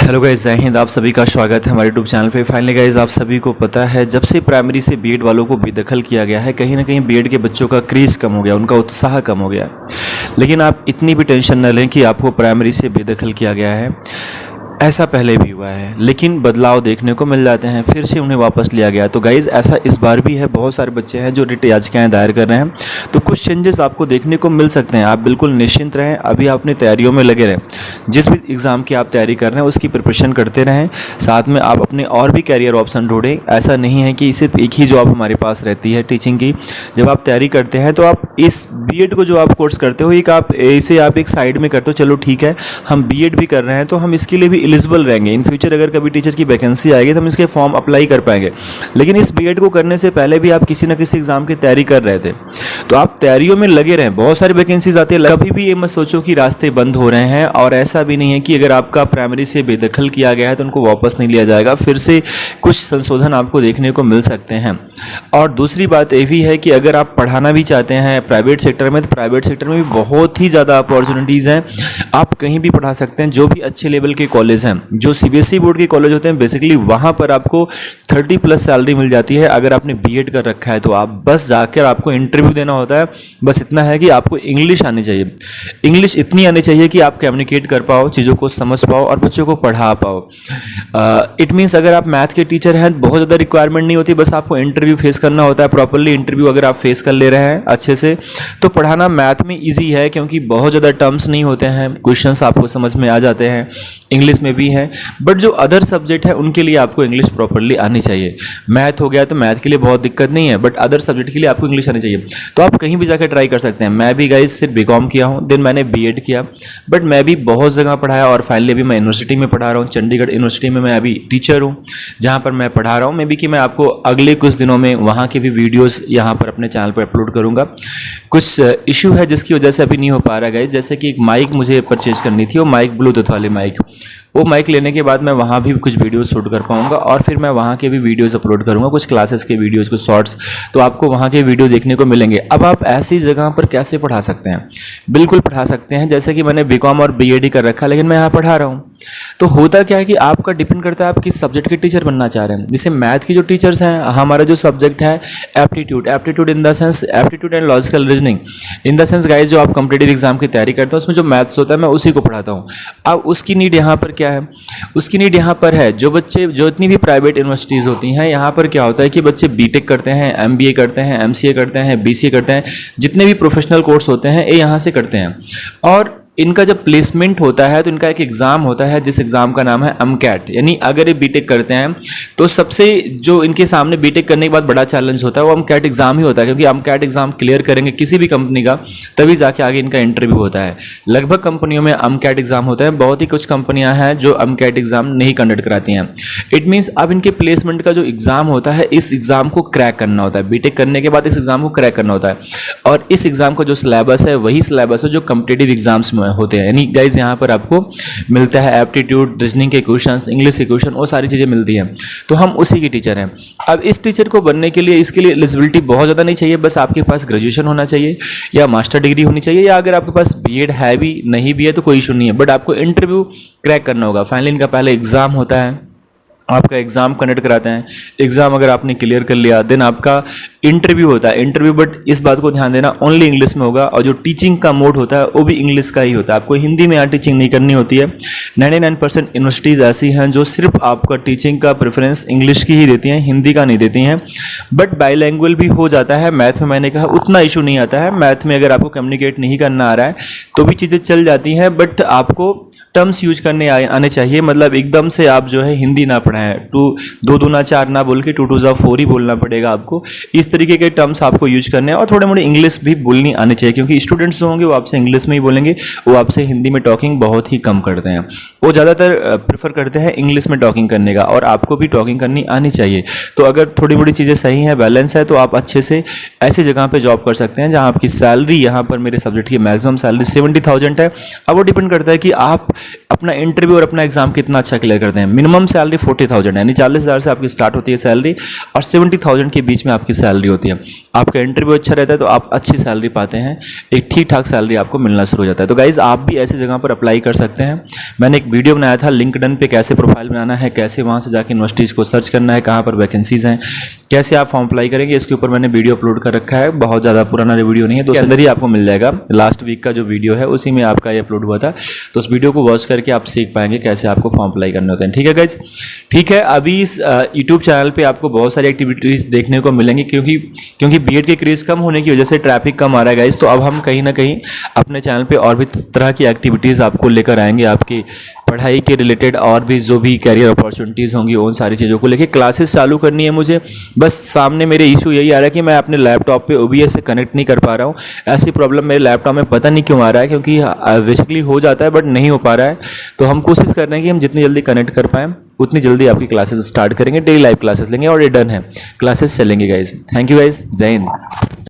Hello guys, जय हिंद। आप सभी का स्वागत है हमारे यूट्यूब चैनल पे। फाइनली गाइस, आप सभी को पता है जब से प्राइमरी से बीएड वालों को बेदखल किया गया है, कहीं ना कहीं बीएड के बच्चों का क्रेज़ कम हो गया, उनका उत्साह कम हो गया। लेकिन आप इतनी भी टेंशन न लें कि आपको प्राइमरी से बेदखल किया गया है। ऐसा पहले भी हुआ है, लेकिन बदलाव देखने को मिल जाते हैं, फिर से उन्हें वापस लिया गया। तो गाइज़, ऐसा इस बार भी है। बहुत सारे बच्चे हैं जो रिट याचिकाएँ दायर कर रहे हैं, तो कुछ चेंजेस आपको देखने को मिल सकते हैं। आप बिल्कुल निश्चिंत रहें, अभी आप अपनी तैयारियों में लगे रहें। जिस भी एग्ज़ाम की आप तैयारी कर रहे हैं उसकी प्रिपरेशन करते रहें, साथ में आप अपने और भी कैरियर ऑप्शन ढूंढें। ऐसा नहीं है कि सिर्फ एक ही जॉब हमारे पास रहती है टीचिंग की। जब आप तैयारी करते हैं तो आप इस बीएड को जो आप कोर्स करते हो, एक आप इसे आप एक साइड में करते हो, चलो ठीक है हम बीएड भी कर रहे हैं तो हम इसके लिए भी एलिजिबल रहेंगे। इन फ्यूचर अगर कभी टीचर की वैकेंसी आएगी तो हम इसके फॉर्म अप्लाई कर पाएंगे। लेकिन इस बीएड को करने से पहले भी आप किसी न किसी एग्जाम की तैयारी कर रहे थे, तो आप तैयारियों में लगे रहें। बहुत सारी वैकेंसीज आती है, कभी भी ये मत सोचो कि रास्ते बंद हो रहे हैं। और ऐसा भी नहीं है कि अगर आपका प्राइमरी से बेदखल किया गया है तो उनको वापस नहीं लिया जाएगा। फिर से कुछ संशोधन आपको देखने को मिल सकते हैं। और दूसरी बात ये भी है कि अगर आप पढ़ाना भी चाहते हैं प्राइवेट सेक्टर में, तो प्राइवेट सेक्टर में भी बहुत ही ज़्यादा अपॉर्चुनिटीज़ हैं। आप कहीं भी पढ़ा सकते हैं। जो भी अच्छे लेवल के कॉलेज हैं, जो सीबीएसई बोर्ड के कॉलेज होते हैं, बेसिकली वहाँ पर आपको 30+ सैलरी मिल जाती है। अगर आपने बीएड कर रखा है तो आप बस जाकर आपको इंटरव्यू देना होता है। बस इतना है कि आपको इंग्लिश आनी चाहिए। इंग्लिश इतनी आनी चाहिए कि आप कम्युनिकेट कर पाओ, चीज़ों को समझ पाओ और बच्चों को पढ़ा पाओ। इट मीन्स अगर आप मैथ के टीचर हैं, बहुत ज़्यादा रिक्वायरमेंट नहीं होती, बस आपको इंटरव्यू फेस करना होता है। प्रॉपरली इंटरव्यू अगर आप फेस कर ले रहे हैं अच्छे से, तो पढ़ाना मैथ में ईजी है, क्योंकि बहुत ज़्यादा टर्म्स नहीं होते हैं, क्वेश्चंस आपको समझ में आ जाते हैं। इंग्लिश में भी है, बट जो अदर सब्जेक्ट है उनके लिए आपको इंग्लिश प्रॉपरली आनी चाहिए। मैथ हो गया तो मैथ के लिए बहुत दिक्कत नहीं है, बट अदर सब्जेक्ट के लिए आपको इंग्लिश आनी चाहिए। तो आप कहीं भी जाकर ट्राई कर सकते हैं। मैं भी गाइस सिर्फ बीकॉम किया हूँ, देन मैंने बीएड किया, बट मैं भी बहुत जगह पढ़ाया और फाइनली अभी मैं यूनिवर्सिटी में पढ़ा रहा हूँ। चंडीगढ़ यूनिवर्सिटी में मैं अभी टीचर हूँ, जहाँ पर मैं पढ़ा रहा हूँ। मे बी कि मैं आपको अगले कुछ दिनों में वहाँ की भी वीडियोज़ यहाँ पर अपने चैनल पर अपलोड करूँगा। कुछ इशू है जिसकी वजह से अभी नहीं हो पा रहा गाइस, जैसे कि एक माइक मुझे परचेज करनी थी, वो माइक ब्लूटूथ वाली माइक। वो माइक लेने के बाद मैं वहाँ भी कुछ वीडियोस शूट कर पाऊँगा और फिर मैं वहाँ के भी वीडियोस अपलोड करूँगा, कुछ क्लासेस के वीडियोस, कुछ शॉर्ट्स। तो आपको वहाँ के वीडियो देखने को मिलेंगे। अब आप ऐसी जगह पर कैसे पढ़ा सकते हैं? बिल्कुल पढ़ा सकते हैं। जैसे कि मैंने बीकॉम और बीएड कर रखा, लेकिन मैं यहाँ पढ़ा रहा हूँ। तो होता क्या है कि आपका डिपेंड करता है आप किस सब्जेक्ट के टीचर बनना चाह रहे हैं। जैसे मैथ की जो टीचर्स हैं, हमारा जो सब्जेक्ट है aptitude in the sense aptitude and logical reasoning in the sense guys, जो आप कॉम्पिटिटिव एग्जाम की तैयारी करते हैं उसमें जो मैथ्स होता है मैं उसी को पढ़ाता हूँ। अब उसकी नीड यहाँ पर क्या है? उसकी नीड यहाँ पर है जो बच्चे, जो इतनी भी प्राइवेट यूनिवर्सिटीज़ होती हैं, यहाँ पर क्या होता है कि बच्चे बीटेक करते हैं, एमबीए करते हैं, एमसीए करते हैं, बीसीए करते हैं, जितने भी प्रोफेशनल कोर्स होते हैं ये यहाँ से करते हैं। और इनका जब प्लेसमेंट होता है तो इनका एक एग्ज़ाम होता है, जिस एग्ज़ाम का नाम है अमकैट। यानी अगर ये बीटेक करते हैं तो सबसे जो इनके सामने बीटेक करने के बाद बड़ा चैलेंज होता है वो अमकैट एग्ज़ाम ही होता है, क्योंकि अमकैट एग्ज़ाम क्लियर करेंगे किसी भी कंपनी का तभी जाके आगे इनका इंटरव्यू होता है। लगभग कंपनियों में अमकैट एग्ज़ाम होता है, बहुत ही कुछ कंपनियां हैं जो अमकैट एग्ज़ाम नहीं कंडक्ट कराती हैं। इट मीन्स अब इनके प्लेसमेंट का जो एग्ज़ाम होता है, इस एग्ज़ाम को क्रैक करना होता है। बीटेक करने के बाद इस एग्ज़ाम को क्रैक करना होता है, और इस एग्ज़ाम का जो सिलेबस है वही सिलेबस है जो कॉम्पिटिटिव एग्जाम्स में होते हैं। यानी गाइज यहाँ पर आपको मिलता है एप्टीट्यूड, रीजनिंग के क्वेश्चंस, इंग्लिश के क्वेश्चन, वो सारी चीज़ें मिलती हैं। तो हम उसी के टीचर हैं। अब इस टीचर को बनने के लिए, इसके लिए एलिजिबिलिटी बहुत ज़्यादा नहीं चाहिए, बस आपके पास ग्रेजुएशन होना चाहिए या मास्टर डिग्री होनी चाहिए, या अगर आपके पास बीएड है भी, नहीं भी है तो कोई इशू नहीं है, बट आपको इंटरव्यू क्रैक करना होगा। फाइनली इनका पहले एग्ज़ाम होता है, आपका एग्ज़ाम कंडक्ट कराते हैं। एग्ज़ाम अगर आपने क्लियर कर लिया देन आपका इंटरव्यू होता है। इंटरव्यू, बट इस बात को ध्यान देना, ओनली इंग्लिश में होगा, और जो टीचिंग का मोड होता है वो भी इंग्लिश का ही होता है। आपको हिंदी में यहाँ टीचिंग नहीं करनी होती है। 99% यूनिवर्सिटीज़ ऐसी हैं जो सिर्फ आपका टीचिंग का प्रेफरेंस इंग्लिश की ही देती हैं, हिंदी का नहीं देती हैं। बट बाईलैंग्वेज भी हो जाता है। मैथ में मैंने कहा उतना इशू नहीं आता है। मैथ में अगर आपको कम्युनिकेट नहीं करना आ रहा है तो भी चीज़ें चल जाती हैं, बट आपको टर्म्स यूज करने आने चाहिए। मतलब एकदम से आप जो है हिंदी ना पढ़ाएं, 2 दूना 4 ना बोल के 2 2 4 ही बोलना पड़ेगा आपको। इस तरीके के टर्म्स आपको यूज करने हैं, और थोड़े मोड़े इंग्लिश भी बोलनी आनी चाहिए, क्योंकि स्टूडेंट्स जो होंगे वो आपसे इंग्लिश में ही बोलेंगे, वो आपसे हिंदी में टॉकिंग बहुत ही कम करते हैं। वो ज़्यादातर प्रेफर करते हैं इंग्लिश में टॉकिंग करने का, और आपको भी टॉकिंग करनी आनी चाहिए। तो अगर थोड़ी मोड़ी चीज़ें सही हैं, बैलेंस है, तो आप अच्छे से ऐसी जगह पर जॉब कर सकते हैं जहाँ आपकी सैलरी, यहाँ पर मेरे सब्जेक्ट की मैक्सिमम सैलरी 70,000 है। अब वो डिपेंड करता है कि आप अपना इंटरव्यू और अपना एग्जाम कितना अच्छा क्लियर करते हैं। मिनिमम सैलरी 40,000 यानी 40,000 से आपकी स्टार्ट होती है सैलरी और 70,000 के बीच में आपकी सैलरी होती है। आपका इंटरव्यू अच्छा रहता है तो आप अच्छी सैलरी पाते हैं, एक ठीक ठाक सैलरी आपको मिलना शुरू हो जाता है। तो गाइज आप भी ऐसी जगह पर अप्लाई कर सकते हैं। मैंने एक वीडियो बनाया था लिंक्डइन पे कैसे प्रोफाइल बनाना है, कैसे वहाँ से जाके यूनिवर्सिटीज़ को सर्च करना है, कहाँ पर वैकेंसीज हैं, कैसे आप फॉर्म अप्लाई करेंगे, इसके ऊपर मैंने वीडियो अपलोड कर रखा है। बहुत ज़्यादा पुराना वीडियो नहीं है, तो अंदर ही आपको मिल जाएगा। लास्ट वीक का जो वीडियो है उसी में आपका ये अपलोड हुआ था, तो उस वीडियो को वॉच करके आप सीख पाएंगे कैसे आपको फॉर्म अप्लाई करने होते हैं। ठीक है गाइज, ठीक है। अभी इस यूट्यूब चैनल पे आपको बहुत सारी एक्टिविटीज़ देखने को मिलेंगी, क्योंकि बीएड के क्रेज़ कम होने की वजह से ट्रैफिक कम आ रहा है गाइज। तो अब हम कहीं ना कहीं अपने चैनल पे और भी तरह की एक्टिविटीज़ आपको लेकर आएंगे, आपकी पढ़ाई के रिलेटेड और भी जो भी कैरियर अपॉर्चुनिटीज़ होंगी उन सारी चीज़ों को लेके क्लासेस चालू करनी है मुझे। बस सामने मेरे इशू यही आ रहा है कि मैं अपने लैपटॉप पे OBS से कनेक्ट नहीं कर पा रहा हूँ। ऐसी प्रॉब्लम मेरे लैपटॉप में पता नहीं क्यों आ रहा है, क्योंकि बेसिकली हो जाता है बट नहीं हो पा रहा है। तो हम कोशिश कर रहे हैं कि हम जितनी जल्दी कनेक्ट कर पाएँ उतनी जल्दी आपकी क्लासेस स्टार्ट करेंगे। डेली लाइव क्लासेस लेंगे और ये डन है, क्लासेस चलेंगे गाइज। थैंक यू गाइज, जय हिंद।